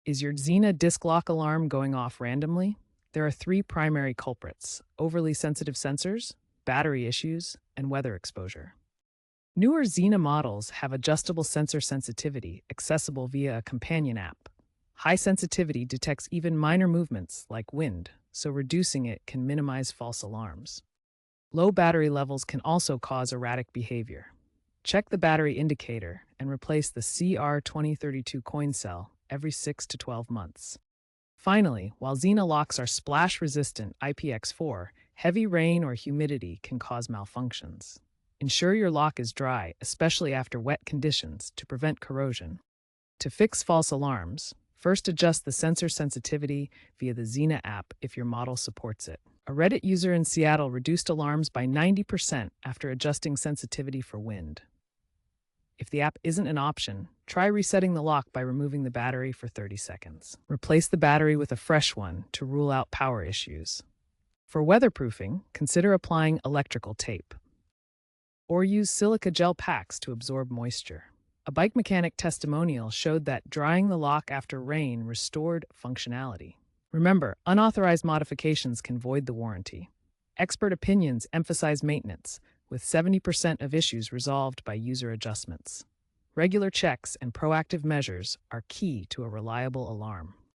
Is your XENA disk lock alarm going off randomly? There are three primary culprits: overly sensitive sensors, battery issues, and weather exposure. Newer XENA models have adjustable sensor sensitivity accessible via a companion app. High sensitivity detects even minor movements like wind, so reducing it can minimize false alarms. Low battery levels can also cause erratic behavior. Check the battery indicator and replace the CR2032 coin cell every 6 to 12 months. Finally, while XENA locks are splash-resistant IPX4, heavy rain or humidity can cause malfunctions. Ensure your lock is dry, especially after wet conditions, to prevent corrosion. To fix false alarms, first adjust the sensor sensitivity via the XENA app if your model supports it. A Reddit user in Seattle reduced alarms by 90% after adjusting sensitivity for wind. If the app isn't an option, try resetting the lock by removing the battery for 30 seconds. Replace the battery with a fresh one to rule out power issues. For weatherproofing, consider applying electrical tape. Or use silica gel packs to absorb moisture. A bike mechanic testimonial showed that drying the lock after rain restored functionality. Remember, unauthorized modifications can void the warranty. Expert opinions emphasize maintenance, with 70% of issues resolved by user adjustments. Regular checks and proactive measures are key to a reliable alarm.